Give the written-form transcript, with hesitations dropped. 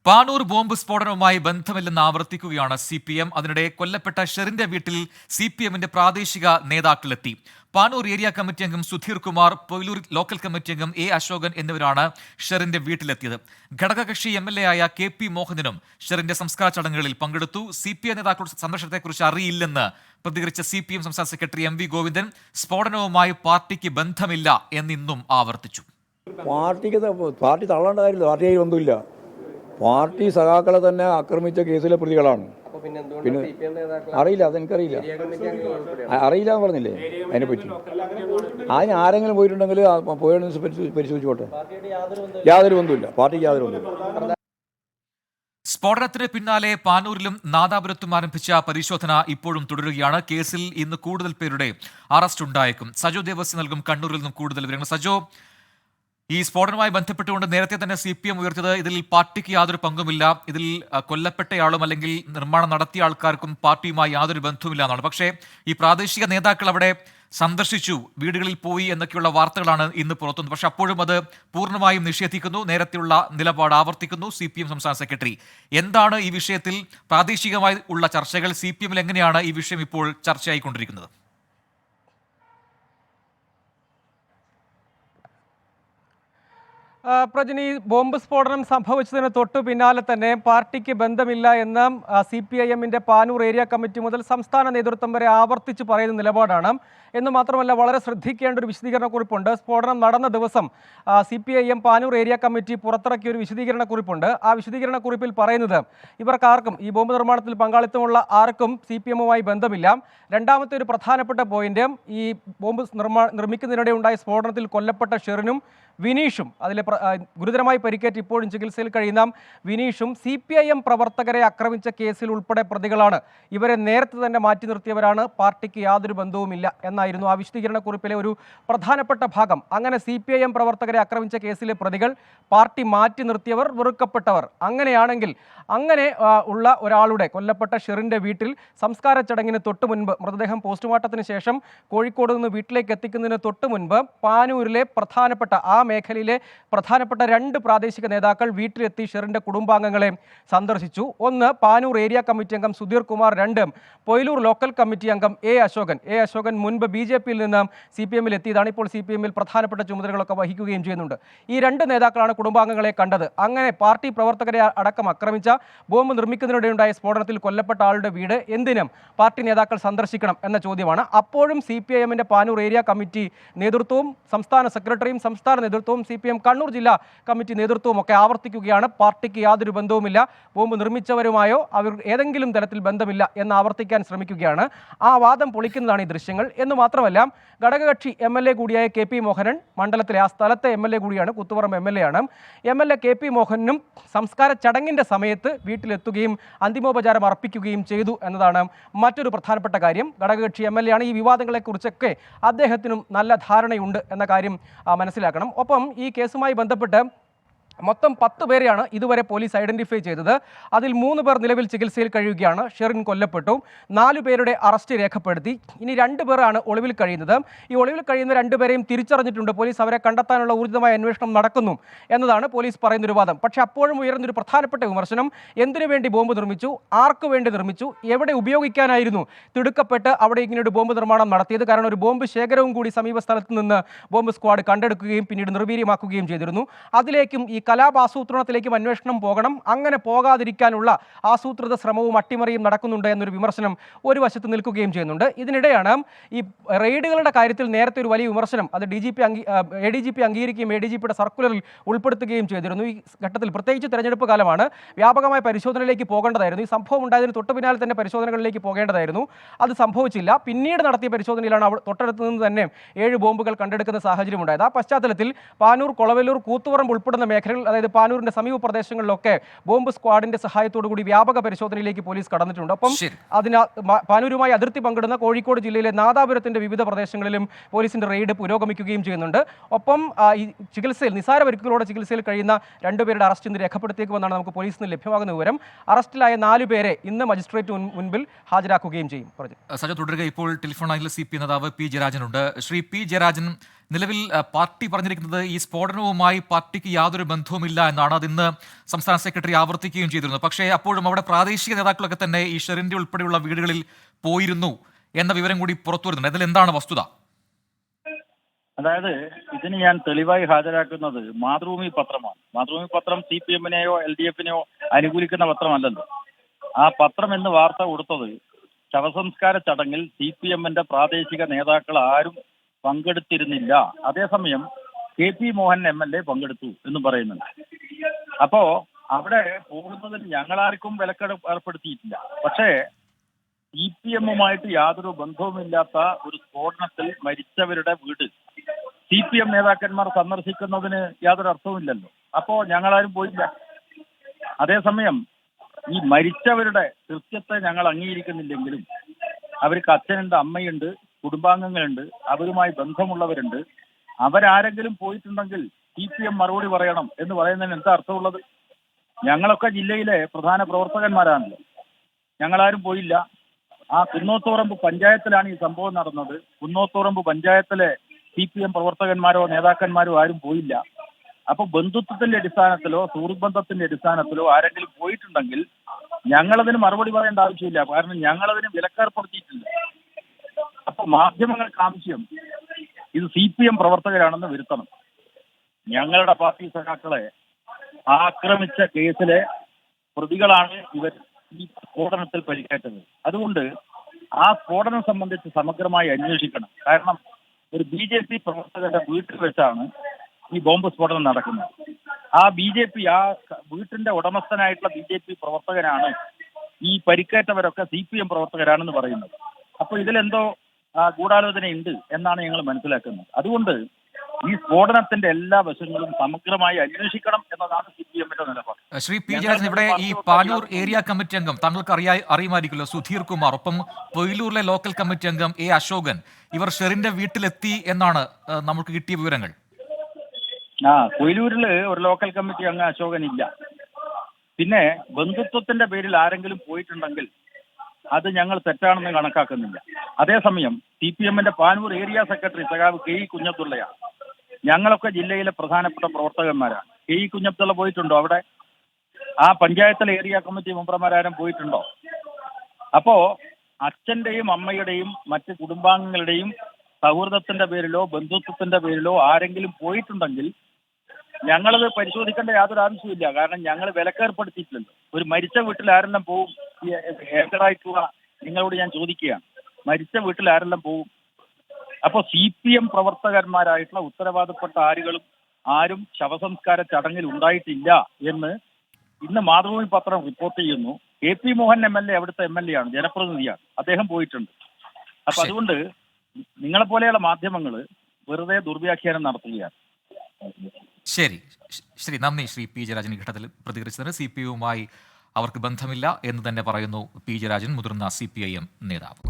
Panoor bomb സ്ഫോടനവുമായി ബന്ധമില്ലെന്ന് ആവർത്തിക്കുകയാണ് CPM. അതിനിടെ കൊല്ലപ്പെട്ട ഷെറിന്റെ വീട്ടിൽ CPMന്റെ പ്രാദേശിക നേതാക്കളെത്തി. പാനൂർ ഏരിയ കമ്മിറ്റി അംഗം സുധീർ കുമാർ, പൊയിലൂർ ലോക്കൽ കമ്മിറ്റി അംഗം A. അശോകൻ എന്നിവരാണ് ഷെറിന്റെ വീട്ടിലെത്തിയത്. ഘടകകക്ഷി MLA ആയ KP മോഹനനും ഷെറിന്റെ സംസ്കാര ചടങ്ങുകളിൽ പങ്കെടുത്തു. CPM നേതാക്കളുടെ സന്ദർശനത്തെക്കുറിച്ച് അറിയില്ലെന്ന് പ്രതികരിച്ച CPM സംസ്ഥാന സെക്രട്ടറി MV ഗോവിന്ദൻ സ്ഫോടനവുമായി പാർട്ടിക്ക് ബന്ധമില്ല എന്നിന്നും ആവർത്തിച്ചു. പാർട്ടി തള്ളേണ്ട കാര്യമില്ല, പാർട്ടിയായി ഒന്നുമില്ല. പാർട്ടി സഖാക്കളെ തന്നെ ആക്രമിച്ച കേസിലെ പ്രതികളാണ്. പിന്നെ അറിയില്ല, അതെനിക്കറിയില്ല, അറിയില്ല എന്ന് പറഞ്ഞില്ലേ അതിനെപ്പറ്റി. അതിന് ആരെങ്കിലും പോയിട്ടുണ്ടെങ്കിൽ പോയതിനെ പരിശോധിച്ചോട്ടെ. യാതൊരു ബന്ധമില്ല, പാർട്ടിക്ക് യാതൊരു ബന്ധമില്ല. സ്ഫോടനത്തിന് പിന്നാലെ പാനൂരിലും നാദാപുരത്തും ആരംഭിച്ച പരിശോധന ഇപ്പോഴും തുടരുകയാണ്. കേസിൽ ഇന്ന് കൂടുതൽ പേരുടെ അറസ്റ്റ് ഉണ്ടായേക്കും. സജോ ദേവസ്യ നൽകും കണ്ണൂരിൽ നിന്നും കൂടുതൽ വിവരങ്ങൾ. സജോ, ഈ സ്ഫോടനവുമായി ബന്ധപ്പെട്ടുകൊണ്ട് നേരത്തെ തന്നെ CPM ഉയർത്തിയത് ഇതിൽ പാർട്ടിക്ക് യാതൊരു പങ്കുമില്ല, ഇതിൽ കൊല്ലപ്പെട്ടയാളും അല്ലെങ്കിൽ നിർമ്മാണം നടത്തിയ ആൾക്കാർക്കും പാർട്ടിയുമായി യാതൊരു ബന്ധവുമില്ല എന്നാണ്. പക്ഷേ ഈ പ്രാദേശിക നേതാക്കൾ അവിടെ സന്ദർശിച്ചു, വീടുകളിൽ പോയി എന്നൊക്കെയുള്ള വാർത്തകളാണ് ഇന്ന് പുറത്തുന്നത്. പക്ഷെ അപ്പോഴും അത് പൂർണ്ണമായും നിഷേധിക്കുന്നു, നേരത്തെയുള്ള നിലപാട് ആവർത്തിക്കുന്നു CPM സംസ്ഥാന സെക്രട്ടറി. എന്താണ് ഈ വിഷയത്തിൽ പ്രാദേശികമായി ഉള്ള ചർച്ചകൾ? CPMൽ എങ്ങനെയാണ് ഈ വിഷയം ഇപ്പോൾ ചർച്ചയായിക്കൊണ്ടിരിക്കുന്നത്? പ്രജനി, ബോംബ് സ്ഫോടനം സംഭവിച്ചതിന് തൊട്ടു പിന്നാലെ തന്നെ പാർട്ടിക്ക് ബന്ധമില്ല എന്ന് CPIMന്റെ പാനൂർ ഏരിയ കമ്മിറ്റി മുതൽ സംസ്ഥാന നേതൃത്വം വരെ ആവർത്തിച്ച് പറയുന്ന നിലപാടാണ്. എന്ന് മാത്രമല്ല, വളരെ ശ്രദ്ധിക്കേണ്ട ഒരു വിശദീകരണക്കുറിപ്പുണ്ട്. സ്ഫോടനം നടന്ന ദിവസം CPIM പാനൂർ ഏരിയ കമ്മിറ്റി പുറത്തിറക്കിയ ഒരു വിശദീകരണക്കുറിപ്പുണ്ട്. ആ വിശദീകരണക്കുറിപ്പിൽ പറയുന്നത് ഇവർക്കാർക്കും, ഈ ബോംബ് നിർമ്മാണത്തിൽ പങ്കാളിത്തമുള്ള ആർക്കും CPMവുമായി ബന്ധമില്ല. രണ്ടാമത്തെ ഒരു പ്രധാനപ്പെട്ട പോയിന്റ്, ഈ ബോംബ് നിർമ്മിക്കുന്നതിനിടെ ഉണ്ടായ സ്ഫോടനത്തിൽ കൊല്ലപ്പെട്ട ഷെറിനും വിനീഷും, അതിലെ ഗുരുതരമായി പരിക്കേറ്റ് ഇപ്പോഴും ചികിത്സയിൽ കഴിയുന്ന വിനീഷും CPIM പ്രവർത്തകരെ ആക്രമിച്ച കേസിൽ ഉൾപ്പെടെ പ്രതികളാണ്. ഇവരെ നേരത്തെ തന്നെ മാറ്റി നിർത്തിയവരാണ്, പാർട്ടിക്ക് യാതൊരു ബന്ധവുമില്ല എന്നായിരുന്നു ആ വിശദീകരണക്കുറിപ്പിലെ ഒരു പ്രധാനപ്പെട്ട ഭാഗം. അങ്ങനെ CPIM പ്രവർത്തകരെ ആക്രമിച്ച കേസിലെ പ്രതികൾ, പാർട്ടി മാറ്റി നിർത്തിയവർ, വെറുക്കപ്പെട്ടവർ. അങ്ങനെയാണെങ്കിൽ അങ്ങനെ ഉള്ള ഒരാളുടെ, കൊല്ലപ്പെട്ട ഷെറിന്റെ വീട്ടിൽ സംസ്കാര ചടങ്ങിന് തൊട്ട് മുൻപ്, മൃതദേഹം പോസ്റ്റ്മോർട്ടത്തിന് ശേഷം കോഴിക്കോട് നിന്ന് വീട്ടിലേക്ക് എത്തിക്കുന്നതിന് തൊട്ട് മുൻപ് പാനൂരിലെ പ്രധാനപ്പെട്ട, ആ മേഖലയിലെ പ്രധാനപ്പെട്ട 2 പ്രാദേശിക നേതാക്കൾ വീട്ടിലെത്തി ഷെറിന്റെ കുടുംബാംഗങ്ങളെ സന്ദർശിച്ചു. ഒന്ന് പാനൂർ ഏരിയ കമ്മിറ്റി അംഗം സുധീർ കുമാർ, 2 പൊയിലൂർ ലോക്കൽ കമ്മിറ്റി അംഗം A. അശോകൻ മുൻപ് BJPയിൽ നിന്ന് CPMൽ എത്തിയതാണ്. ഇപ്പോൾ CPMൽ പ്രധാനപ്പെട്ട ചുമതലകളൊക്കെ വഹിക്കുകയും ചെയ്യുന്നുണ്ട്. ഈ 2 നേതാക്കളാണ് കുടുംബാംഗങ്ങളെ കണ്ടത്. അങ്ങനെ പാർട്ടി പ്രവർത്തകരെ അടക്കം ആക്രമിച്ച, ബോംബ് നിർമ്മിക്കുന്നതിനിടെയുണ്ടായ സ്ഫോടനത്തിൽ കൊല്ലപ്പെട്ട ആളുടെ വീട് എന്തിനും പാർട്ടി നേതാക്കൾ സന്ദർശിക്കണം എന്ന ചോദ്യമാണ്. അപ്പോഴും CPIMന്റെ പാനൂർ ഏരിയ കമ്മിറ്റി നേതൃത്വവും സംസ്ഥാന സെക്രട്ടറിയും സംസ്ഥാന നേതൃത്വവും CPM കണ്ണൂർ ജില്ലാ കമ്മിറ്റി നേതൃത്വവും ഒക്കെ ആവർത്തിക്കുകയാണ്, പാർട്ടിക്ക് യാതൊരു ബന്ധവുമില്ല, ബോംബ് നിർമ്മിച്ചവരുമായോ അവർ ഏതെങ്കിലും തരത്തിൽ ബന്ധമില്ല എന്ന് ആവർത്തിക്കാൻ ശ്രമിക്കുകയാണ്. ആ വാദം പൊളിക്കുന്നതാണ് ഈ ദൃശ്യങ്ങൾ. എന്ന് മാത്രമല്ല, ഘടകകക്ഷി MLA കൂടിയായ KP മോഹനൻ, മണ്ഡലത്തിലെ ആ സ്ഥലത്തെ MLA കൂടിയാണ്, കുത്തുപറമ്പ് MLA ആണ്. MLA KP മോഹനും സംസ്കാര ചടങ്ങിൻ്റെ സമയത്ത് വീട്ടിലെത്തുകയും അന്തിമോപചാരം അർപ്പിക്കുകയും ചെയ്തു എന്നതാണ് മറ്റൊരു പ്രധാനപ്പെട്ട കാര്യം. ഘടകകക്ഷി MLA ആണ്. ഈ വിവാദങ്ങളെക്കുറിച്ചൊക്കെ അദ്ദേഹത്തിനും നല്ല ധാരണയുണ്ട് എന്ന കാര്യം മനസ്സിലാക്കണം. ഒപ്പം ഈ കേസുമായി ബന്ധപ്പെട്ട് മൊത്തം 10 പേരെയാണ് ഇതുവരെ പോലീസ് ഐഡന്റിഫൈ ചെയ്തത്. അതിൽ 3 പേർ നിലവിൽ ചികിത്സയിൽ കഴിയുകയാണ്. ഷെറിൻ കൊല്ലപ്പെട്ടു. 4 പേരുടെ അറസ്റ്റ് രേഖപ്പെടുത്തി. ഇനി 2 പേരാണ് ഒളിവിൽ കഴിയുന്നത്. ഈ ഒളിവിൽ കഴിയുന്ന 2 പേരെയും തിരിച്ചറിഞ്ഞിട്ടുണ്ട്. പോലീസ് അവരെ കണ്ടെത്താനുള്ള ഊർജിതമായ അന്വേഷണം നടക്കുന്നു എന്നതാണ് പോലീസ് പറയുന്നൊരു വാദം. പക്ഷേ അപ്പോഴും ഉയർന്നൊരു പ്രധാനപ്പെട്ട വിമർശനം, എന്തിനു വേണ്ടി ബോംബ് നിർമ്മിച്ചു, ആർക്ക് വേണ്ടി നിർമ്മിച്ചു, എവിടെ ഉപയോഗിക്കാനായിരുന്നു തിടുക്കപ്പെട്ട് അവിടെ ഇങ്ങനെയൊരു ബോംബ് നിർമ്മാണം നടത്തിയത്? കാരണം ഒരു ബോംബ് ശേഖരവും കൂടി സമീപ സ്ഥലത്ത് നിന്ന് ബോംബ് സ്ക്വാഡ് കണ്ടെടുക്കുകയും പിന്നീട് നിർവീര്യമാക്കുകയും ചെയ്തിരുന്നു. അതിലേക്കും ഈ കലാപാസൂത്രണത്തിലേക്കും അന്വേഷണം പോകണം. അങ്ങനെ പോകാതിരിക്കാനുള്ള ആസൂത്രിത ശ്രമവും അട്ടിമറിയും നടക്കുന്നുണ്ട് എന്നൊരു വിമർശനം ഒരു വശത്ത് നിൽക്കുകയും ചെയ്യുന്നുണ്ട്. ഇതിനിടെയാണ് ഈ റെയ്ഡുകളുടെ കാര്യത്തിൽ നേരത്തെ ഒരു വലിയ വിമർശനം, അത് ADGP അംഗീകരിക്കുകയും ADGPയുടെ സർക്കുലറിൽ ഉൾപ്പെടുത്തുകയും ചെയ്തിരുന്നു. ഈ ഘട്ടത്തിൽ പ്രത്യേകിച്ച് തെരഞ്ഞെടുപ്പ് കാലമാണ്, വ്യാപകമായ പരിശോധനയിലേക്ക് പോകേണ്ടതായിരുന്നു. ഈ സംഭവം ഉണ്ടായതിന് തൊട്ടു പിന്നാലെ തന്നെ പരിശോധനകളിലേക്ക് പോകേണ്ടതായിരുന്നു. അത് സംഭവിച്ചില്ല. പിന്നീട് നടത്തിയ പരിശോധനയിലാണ് തൊട്ടടുത്ത് നിന്ന് തന്നെ 7 ബോംബുകൾ കണ്ടെടുക്കുന്ന സാഹചര്യം ഉണ്ടായത്. ആ പശ്ചാത്തലത്തിൽ പാനൂർ, കൊളവല്ലൂർ, കൂത്തുപറമ്പ് ഉൾപ്പെടുന്ന മേഖലകൾ, അതായത് പാനൂരിന്റെ സമീപ പ്രദേശങ്ങളിലൊക്കെ ബോംബ് സ്ക്വാഡിന്റെ സഹായത്തോടു കൂടി വ്യാപക പരിശോധനയിലേക്ക് പോലീസ് കടന്നിട്ടുണ്ട്. ഒപ്പം പാനൂരുമായി അതിർത്തി പങ്കിടുന്ന കോഴിക്കോട് ജില്ലയിലെ നാദാപുരത്തിന്റെ വിവിധ പ്രദേശങ്ങളിലും പോലീസിന്റെ റെയ്ഡ് പുരോഗമിക്കുകയും ചെയ്യുന്നുണ്ട്. ഒപ്പം ഈ ചികിത്സയിൽ, നിസാര പരിക്കുകളോടെ ചികിത്സയിൽ കഴിയുന്ന 2 പേരുടെ അറസ്റ്റ് ഇന്ന് രേഖപ്പെടുത്തിയേക്കുമെന്നാണ് നമുക്ക് പോലീസിൽ നിന്ന് ലഭ്യമാകുന്ന വിവരം. അറസ്റ്റിലായ 4 പേരെ ഇന്ന് മജിസ്ട്രേറ്റ് മുൻപിൽ ഹാജരാക്കുകയും ചെയ്യും. സജ, തുടരുക. ഇപ്പോൾ ടെലിഫോൺ ലൈനിൽ CP നേതാവ് P. ജയരാജനുണ്ട്. ശ്രീ P. ജയരാജൻ, നിലവിൽ പാർട്ടി പറഞ്ഞിരിക്കുന്നത് ഈ സ്ഫോടനവുമായി പാർട്ടിക്ക് യാതൊരു ബന്ധവുമില്ല എന്നാണ്. അത് ഇന്ന് സംസ്ഥാന സെക്രട്ടറി ആവർത്തിക്കുകയും ചെയ്തിരുന്നു. പക്ഷേ അപ്പോഴും അവിടെ പ്രാദേശിക നേതാക്കളൊക്കെ തന്നെ ഈ ഷെറിന്റെ ഉൾപ്പെടെയുള്ള വീടുകളിൽ പോയിരുന്നു എന്ന വിവരം കൂടി പുറത്തു വരുന്നുണ്ട്. ഇതിൽ എന്താണ് വസ്തുത? അതായത് ഇതിന് ഞാൻ തെളിവായി ഹാജരാക്കുന്നത് മാതൃഭൂമി പത്രമാണ്. മാതൃഭൂമി പത്രം CPM-നെയോ LDF-നെയോ അനുകൂലിക്കുന്ന പത്രമല്ലല്ലോ. ആ പത്രം എന്ന് വാർത്ത കൊടുത്തത് ശവസംസ്കാര ചടങ്ങിൽ CPM-ന്റെ പ്രാദേശിക നേതാക്കൾ ആരും പങ്കെടുത്തിരുന്നില്ല, അതേസമയം KP മോഹൻ MLA പങ്കെടുത്തു എന്ന് പറയുന്നുണ്ട്. അപ്പോ അവിടെ പോകുന്നതിന് ഞങ്ങളാർക്കും വിലക്കെട് ഏർപ്പെടുത്തിയിട്ടില്ല. പക്ഷേ CPM-ഉമായിട്ട് യാതൊരു ബന്ധവുമില്ലാത്ത ഒരു സ്ഫോടനത്തിൽ മരിച്ചവരുടെ വീട് CPM നേതാക്കന്മാർ സന്ദർശിക്കുന്നതിന് യാതൊരു അർത്ഥവുമില്ലല്ലോ. അപ്പോ ഞങ്ങളാരും പോയില്ല. അതേസമയം ഈ മരിച്ചവരുടെ കൃത്യത്തെ ഞങ്ങൾ അംഗീകരിക്കുന്നില്ലെങ്കിലും അവർക്ക് അച്ഛനുണ്ട്, അമ്മയുണ്ട്, കുടുംബാംഗങ്ങളുണ്ട്, അവരുമായി ബന്ധമുള്ളവരുണ്ട്. അവരാരെങ്കിലും പോയിട്ടുണ്ടെങ്കിൽ CPM മറുപടി പറയണം എന്ന് പറയുന്നതിന് എന്താ അർത്ഥമുള്ളത്? ഞങ്ങളൊക്കെ ജില്ലയിലെ പ്രധാന പ്രവർത്തകന്മാരാണല്ലോ. ഞങ്ങളാരും പോയില്ല. ആ കുന്നോത്തുപറമ്പ് പഞ്ചായത്തിലാണ് ഈ സംഭവം നടന്നത്. കുന്നോത്തുപറമ്പ് പഞ്ചായത്തിലെ CPM പ്രവർത്തകന്മാരോ നേതാക്കന്മാരോ ആരും പോയില്ല. അപ്പൊ ബന്ധുത്വത്തിന്റെ അടിസ്ഥാനത്തിലോ സുഹൃത്ത് ബന്ധത്തിന്റെ അടിസ്ഥാനത്തിലോ ആരെങ്കിലും പോയിട്ടുണ്ടെങ്കിൽ ഞങ്ങളതിന് മറുപടി പറയേണ്ട ആവശ്യമില്ല. കാരണം ഞങ്ങളതിന് വിലക്കേർപ്പെടുത്തിയിട്ടില്ല. അപ്പൊ മാധ്യമങ്ങൾക്ക് ആവശ്യം ഇത് CPM പ്രവർത്തകരാണെന്ന് വരുത്തണം. ഞങ്ങളുടെ പാർട്ടി സഖാക്കളെ ആക്രമിച്ച കേസിലെ പ്രതികളാണ് ഇവർ ഈ സ്ഫോടനത്തിൽ പരിക്കേറ്റത്. അതുകൊണ്ട് ആ സ്ഫോടനം സംബന്ധിച്ച് സമഗ്രമായി അന്വേഷിക്കണം. കാരണം ഒരു BJP പ്രവർത്തകരുടെ വീട്ടിൽ വെച്ചാണ് ഈ ബോംബ് സ്ഫോടനം നടക്കുന്നത്. ആ വീട്ടിന്റെ ഉടമസ്ഥനായിട്ടുള്ള BJP പ്രവർത്തകനാണ് ഈ പരിക്കേറ്റവരൊക്കെ CPM പ്രവർത്തകരാണെന്ന് പറയുന്നത്. അപ്പൊ ഇതിലെന്തോ ഗൂഢാലോചനയുണ്ട് എന്നാണ് ഞങ്ങൾ മനസ്സിലാക്കുന്നത്. അതുകൊണ്ട് ഈ സ്ഫോടനത്തിന്റെ എല്ലാ വശങ്ങളും സമഗ്രമായി അന്വേഷിക്കണം എന്നതാണ് CPM-ന്റെ നിലപാട്. ശ്രീ പി ജയരാജൻ, ഇവിടെ ഈ പാനൂർ ഏരിയ കമ്മിറ്റി അംഗം താങ്കൾക്ക് അറിയുമായിരിക്കുമല്ലോ, സുധീർ കുമാർ, ഒപ്പം പൊയിലൂരിലെ ലോക്കൽ കമ്മിറ്റി അംഗം അശോകൻ, ഇവർ ഷെറിന്റെ വീട്ടിലെത്തി എന്നാണ് നമുക്ക് കിട്ടിയ വിവരങ്ങൾ. കൊയിലൂരിൽ ഒരു ലോക്കൽ കമ്മിറ്റി അംഗം അശോകൻ ഇല്ല. പിന്നെ ബന്ധുത്വത്തിന്റെ പേരിൽ ആരെങ്കിലും പോയിട്ടുണ്ടെങ്കിൽ അത് ഞങ്ങൾ തെറ്റാണെന്ന് കണക്കാക്കുന്നില്ല. അതേസമയം CPM-ന്റെ പാനൂർ ഏരിയ സെക്രട്ടറി സഖാവ് KE കുഞ്ഞബ്ദുള്ളയാണ്. ഞങ്ങളൊക്കെ ജില്ലയിലെ പ്രധാനപ്പെട്ട പ്രവർത്തകന്മാരാണ്. KE കുഞ്ഞബ്ദുള്ള പോയിട്ടുണ്ടോ അവിടെ? ആ പഞ്ചായത്തിലെ ഏരിയ കമ്മിറ്റി മെമ്പർമാരും പോയിട്ടുണ്ടോ? അപ്പോ അച്ഛന്റെയും അമ്മയുടെയും മറ്റ് കുടുംബാംഗങ്ങളുടെയും സൗഹൃദത്തിന്റെ പേരിലോ ബന്ധുത്വത്തിന്റെ പേരിലോ ആരെങ്കിലും പോയിട്ടുണ്ടെങ്കിൽ ഞങ്ങളത് പരിശോധിക്കേണ്ട യാതൊരു ആവശ്യമില്ല. കാരണം ഞങ്ങൾ വിലക്കേർപ്പെടുത്തിയിട്ടില്ലല്ലോ. ഒരു മരിച്ച വീട്ടിൽ ആരെല്ലാം പോവും? ഏകരായിട്ടുള്ള നിങ്ങളോട് ഞാൻ ചോദിക്കുകയാണ്, മരിച്ച വീട്ടിൽ ആരെല്ലാം പോവും? അപ്പോൾ CPM പ്രവർത്തകന്മാരായിട്ടുള്ള ഉത്തരവാദപ്പെട്ട ആരും ശവസംസ്കാര ചടങ്ങിൽ ഉണ്ടായിട്ടില്ല എന്ന് ഇന്ന് മാതൃഭൂമി പത്രം റിപ്പോർട്ട് ചെയ്യുന്നു. KP മോഹൻ MLA അവിടുത്തെ MLA ആണ്, ജനപ്രതിനിധിയാണ്. അദ്ദേഹം പോയിട്ടുണ്ട്. അപ്പൊ അതുകൊണ്ട് നിങ്ങളെപ്പോലെയുള്ള മാധ്യമങ്ങൾ വെറുതെ ദുർവ്യാഖ്യാനം നടത്തുകയാണ്. ശരി, നന്ദി ശ്രീ പി ജയരാജൻ ഈ ഘട്ടത്തിൽ പ്രതികരിച്ചതിന്. CPM-വുമായി അവർക്ക് ബന്ധമില്ല എന്ന് തന്നെ പറയുന്നു പി ജയരാജൻ, മുതിർന്ന CPIM നേതാവ്.